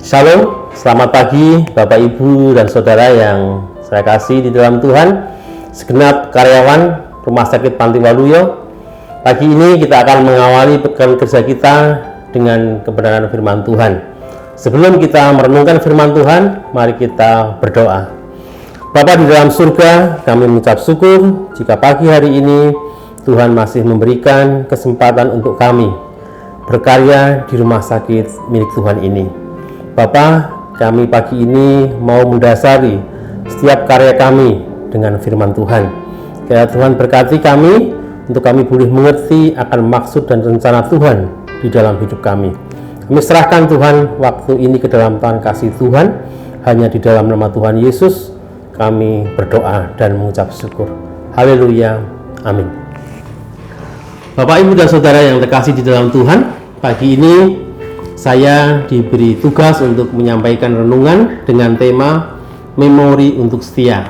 Shalom, selamat pagi Bapak Ibu dan Saudara yang saya kasih di dalam Tuhan, segenap karyawan Rumah Sakit Panti Waluyo. Pagi ini kita akan mengawali pekan kerja kita dengan kebenaran firman Tuhan. Sebelum kita merenungkan firman Tuhan, mari kita berdoa. Bapa di dalam surga, kami mengucap syukur jika pagi hari ini Tuhan masih memberikan kesempatan untuk kami berkarya di rumah sakit milik Tuhan ini. Bapa, kami pagi ini mau mendasari setiap karya kami dengan firman Tuhan. Kiranya Tuhan berkati kami untuk kami boleh mengerti akan maksud dan rencana Tuhan di dalam hidup kami. Kami serahkan Tuhan waktu ini ke dalam tangan kasih Tuhan. Hanya di dalam nama Tuhan Yesus kami berdoa dan mengucap syukur. Haleluya, amin. Bapak, Ibu, dan Saudara yang terkasih di dalam Tuhan, pagi ini saya diberi tugas untuk menyampaikan renungan dengan tema memori untuk setia.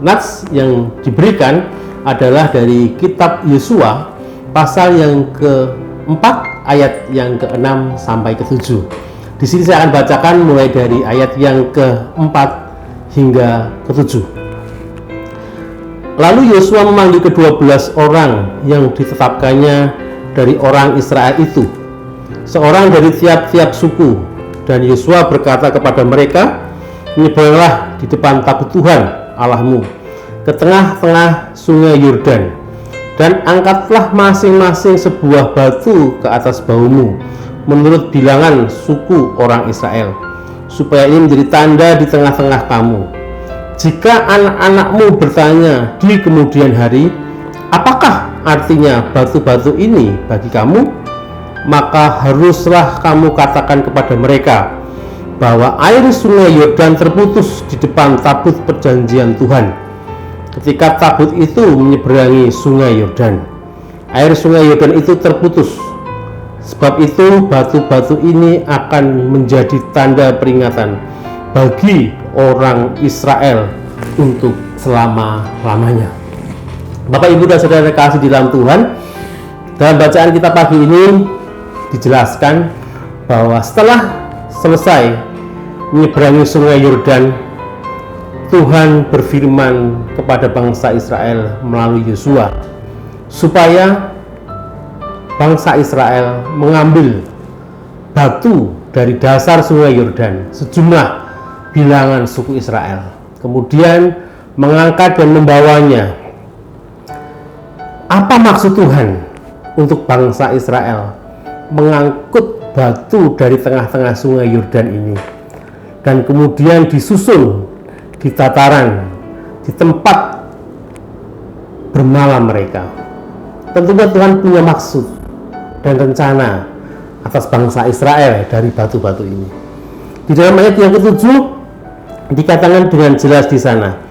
Nats yang diberikan adalah dari kitab Yosua pasal yang ke-4 ayat yang ke-6 sampai ke-7. Di sini saya akan bacakan mulai dari ayat yang ke-4 hingga ke-7. Lalu Yosua memanggil ke-12 orang yang ditetapkannya dari orang Israel itu, seorang dari tiap-tiap suku, dan Yosua berkata kepada mereka, menyeberanglah di depan tabut Tuhan Allahmu ke tengah-tengah sungai Yordan, dan angkatlah masing-masing sebuah batu ke atas bahumu menurut bilangan suku orang Israel, supaya ini menjadi tanda di tengah-tengah kamu. Jika anak-anakmu bertanya di kemudian hari, apakah artinya batu-batu ini bagi kamu, maka haruslah kamu katakan kepada mereka bahwa air sungai Yordan terputus di depan tabut perjanjian Tuhan ketika tabut itu menyeberangi sungai Yordan. Air sungai Yordan itu terputus. Sebab itu batu-batu ini akan menjadi tanda peringatan bagi orang Israel untuk selama-lamanya. Bapak, Ibu, dan Saudara kasih di dalam Tuhan, dalam bacaan kita pagi ini dijelaskan bahwa setelah selesai menyeberangi sungai Yordan, Tuhan berfirman kepada bangsa Israel melalui Yosua supaya bangsa Israel mengambil batu dari dasar sungai Yordan, sejumlah bilangan suku Israel, kemudian mengangkat dan membawanya. Apa maksud Tuhan untuk bangsa Israel mengangkut batu dari tengah-tengah sungai Yordan ini dan kemudian disusun di dataran, di tempat bermalam mereka? Tentunya Tuhan punya maksud dan rencana atas bangsa Israel dari batu-batu ini. Di dalam ayat yang ke-7 dikatakan dengan jelas di sana,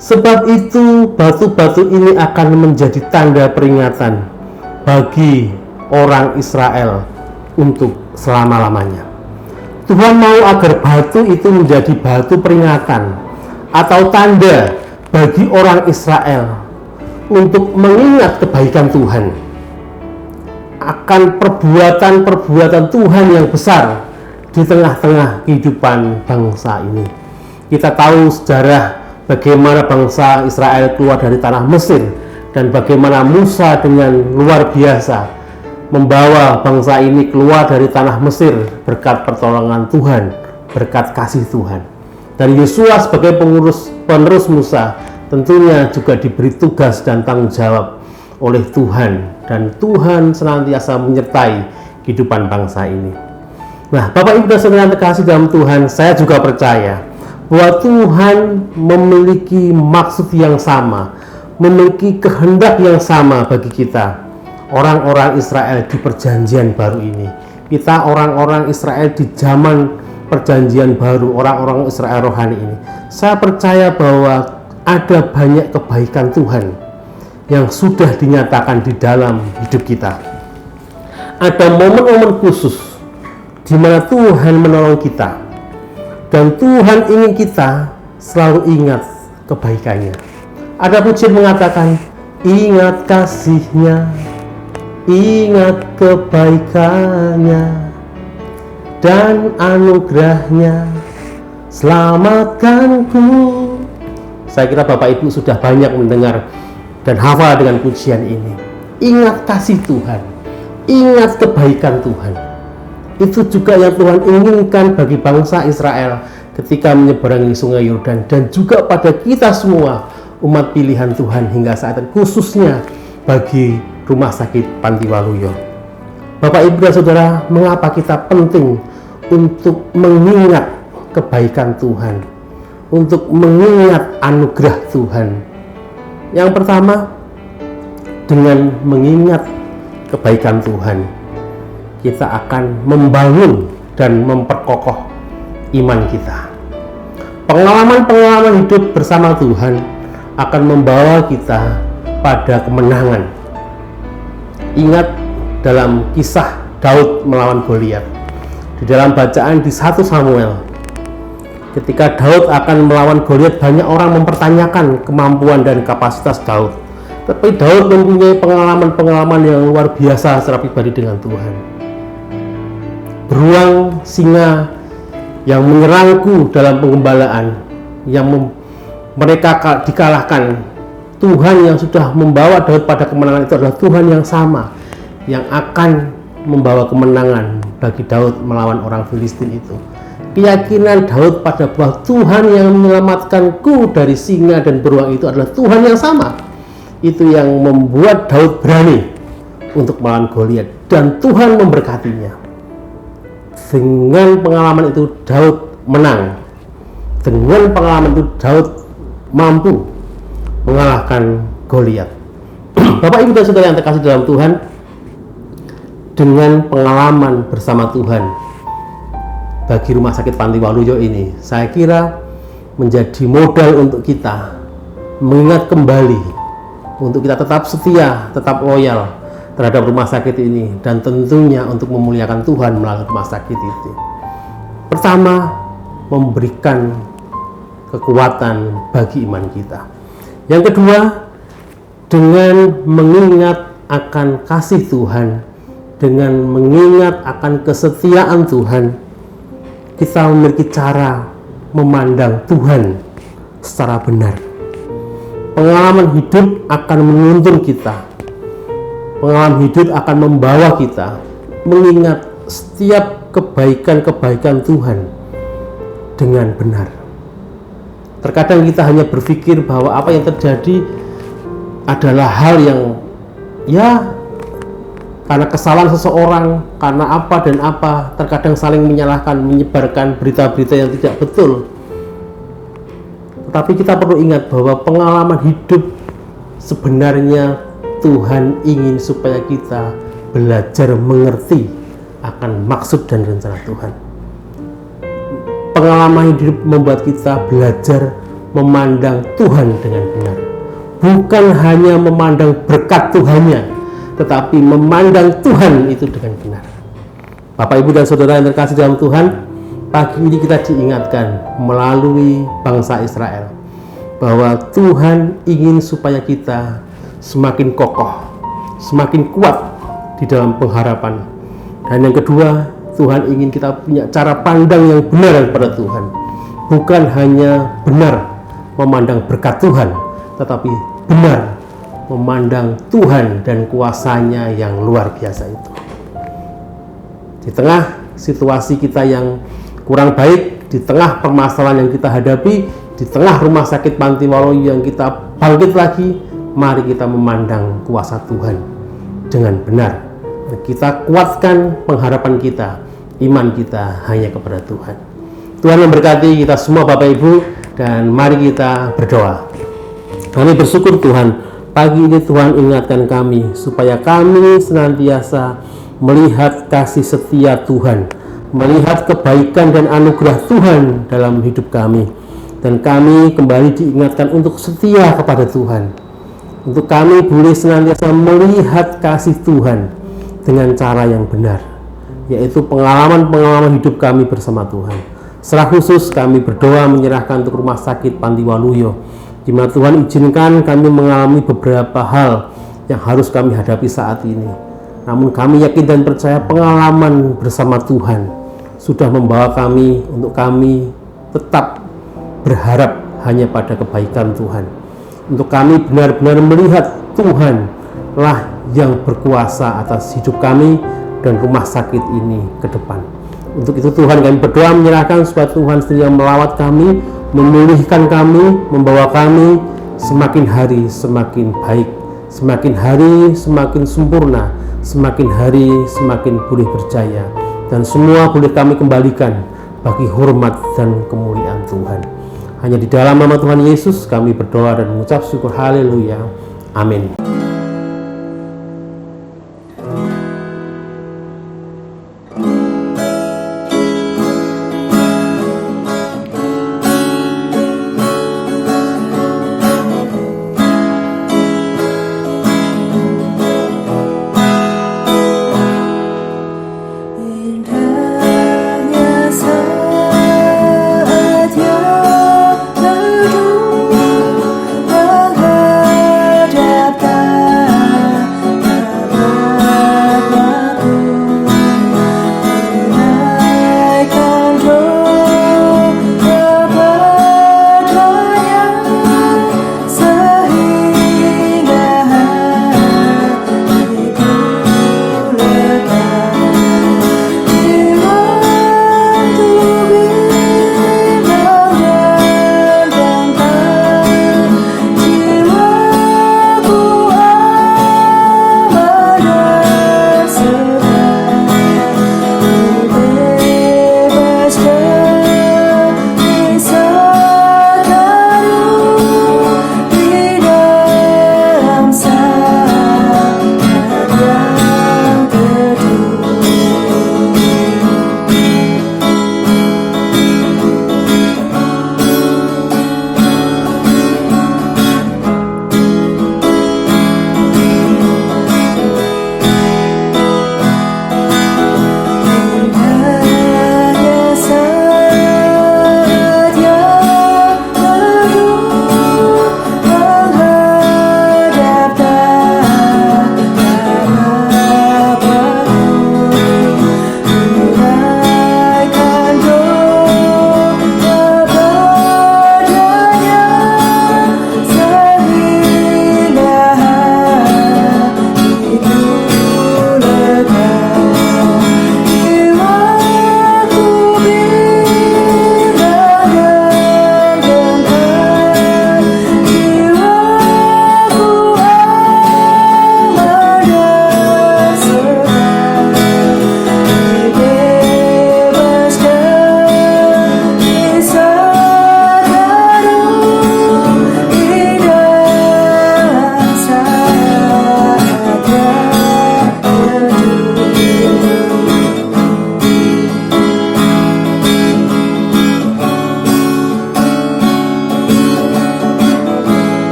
sebab itu batu-batu ini akan menjadi tanda peringatan bagi orang Israel untuk selama-lamanya. Tuhan mau agar batu itu menjadi batu peringatan atau tanda bagi orang Israel untuk mengingat kebaikan Tuhan akan perbuatan-perbuatan Tuhan yang besar di tengah-tengah kehidupan bangsa ini. Kita tahu sejarah bagaimana bangsa Israel keluar dari tanah Mesir dan bagaimana Musa dengan luar biasa membawa bangsa ini keluar dari tanah Mesir berkat pertolongan Tuhan, berkat kasih Tuhan. Dan Yosua sebagai penerus Musa tentunya juga diberi tugas dan tanggung jawab oleh Tuhan, dan Tuhan senantiasa menyertai kehidupan bangsa ini. Nah, Bapak, Ibu, dan Saudara yang terkasih dalam Tuhan, saya juga percaya bahwa Tuhan memiliki maksud yang sama, memiliki kehendak yang sama bagi kita, orang-orang Israel di perjanjian baru ini. Kita orang-orang Israel di zaman perjanjian baru, orang-orang Israel rohani ini. Saya percaya bahwa ada banyak kebaikan Tuhan yang sudah dinyatakan di dalam hidup kita. Ada momen-momen khusus di mana Tuhan menolong kita, dan Tuhan ingin kita selalu ingat kebaikannya. Ada pujian mengatakan, ingat kasih-Nya, ingat kebaikannya, dan anugerahnya selamatkanku. Saya kira Bapak Ibu sudah banyak mendengar dan hafal dengan pujian ini. Ingat kasih Tuhan, ingat kebaikan Tuhan. Itu juga yang Tuhan inginkan bagi bangsa Israel ketika menyeberangi sungai Yordan, dan juga pada kita semua umat pilihan Tuhan hingga saat ini, khususnya bagi Rumah Sakit Panti Waluyo. Bapak Ibu dan Saudara, mengapa kita penting untuk mengingat kebaikan Tuhan, untuk mengingat anugerah Tuhan? Yang pertama, dengan mengingat kebaikan Tuhan, kita akan membangun dan memperkokoh iman kita. Pengalaman-pengalaman hidup bersama Tuhan akan membawa kita pada kemenangan. Ingat dalam kisah Daud melawan Goliat, di dalam bacaan di 1 Samuel, ketika Daud akan melawan Goliat, banyak orang mempertanyakan kemampuan dan kapasitas Daud. Tapi Daud mempunyai pengalaman-pengalaman yang luar biasa secara pribadi dengan Tuhan. Beruang singa yang menyerangku dalam penggembalaan, yang mereka dikalahkan, Tuhan yang sudah membawa Daud pada kemenangan itu adalah Tuhan yang sama yang akan membawa kemenangan bagi Daud melawan orang Filistin itu. Keyakinan Daud pada bahwa Tuhan yang menyelamatkanku dari singa dan beruang itu adalah Tuhan yang sama, itu yang membuat Daud berani untuk melawan Goliat, dan Tuhan memberkatinya. Dengan pengalaman itu Daud menang. Dengan pengalaman itu Daud mampu mengalahkan Goliat. Bapak Ibu dan Saudara yang terkasih dalam Tuhan, dengan pengalaman bersama Tuhan bagi Rumah Sakit Panti Waluyo ini, saya kira menjadi modal untuk kita mengingat kembali, untuk kita tetap setia, tetap loyal terhadap rumah sakit ini, dan tentunya untuk memuliakan Tuhan melalui rumah sakit itu. Pertama, memberikan kekuatan bagi iman kita. Yang kedua, dengan mengingat akan kasih Tuhan, dengan mengingat akan kesetiaan Tuhan, kita memiliki cara memandang Tuhan secara benar. Pengalaman hidup akan menuntun kita. Pengalaman hidup akan membawa kita mengingat setiap kebaikan-kebaikan Tuhan dengan benar. Terkadang kita hanya berpikir bahwa apa yang terjadi adalah hal yang karena kesalahan seseorang, karena apa dan apa, terkadang saling menyalahkan, menyebarkan berita-berita yang tidak betul. Tetapi kita perlu ingat bahwa pengalaman hidup sebenarnya Tuhan ingin supaya kita belajar mengerti akan maksud dan rencana Tuhan. Pengalaman hidup membuat kita belajar memandang Tuhan dengan benar. Bukan hanya memandang berkat Tuhannya, tetapi memandang Tuhan itu dengan benar. Bapak, Ibu, dan Saudara yang terkasih dalam Tuhan, pagi ini kita diingatkan melalui bangsa Israel bahwa Tuhan ingin supaya kita semakin kokoh, semakin kuat di dalam pengharapan. Dan yang kedua, Tuhan ingin kita punya cara pandang yang benar kepada Tuhan. Bukan hanya benar memandang berkat Tuhan, tetapi benar memandang Tuhan dan kuasanya yang luar biasa itu. Di tengah situasi kita yang kurang baik, di tengah permasalahan yang kita hadapi, di tengah Rumah Sakit Panti Waluyo yang kita bangkit lagi, mari kita memandang kuasa Tuhan dengan benar. Kita kuatkan pengharapan kita, iman kita hanya kepada Tuhan. Tuhan memberkati kita semua Bapak Ibu, dan mari kita berdoa. Kami bersyukur Tuhan, pagi ini Tuhan ingatkan kami supaya kami senantiasa melihat kasih setia Tuhan, melihat kebaikan dan anugerah Tuhan dalam hidup kami. Dan kami kembali diingatkan untuk setia kepada Tuhan, untuk kami boleh senantiasa melihat kasih Tuhan dengan cara yang benar, yaitu pengalaman-pengalaman hidup kami bersama Tuhan. Secara khusus kami berdoa menyerahkan untuk Rumah Sakit Panti Waluyo, di mana Tuhan izinkan kami mengalami beberapa hal yang harus kami hadapi saat ini. Namun kami yakin dan percaya pengalaman bersama Tuhan sudah membawa kami untuk kami tetap berharap hanya pada kebaikan Tuhan. Untuk kami benar-benar melihat Tuhan lah yang berkuasa atas hidup kami dan rumah sakit ini ke depan. Untuk itu Tuhan, kami berdoa menyerahkan supaya Tuhan sendiri yang melawat kami, memulihkan kami, membawa kami semakin hari semakin baik, semakin hari semakin sempurna, semakin hari semakin boleh berjaya, dan semua boleh kami kembalikan bagi hormat dan kemuliaan Tuhan. Hanya di dalam nama Tuhan Yesus kami berdoa dan mengucap syukur. Haleluya. Amin.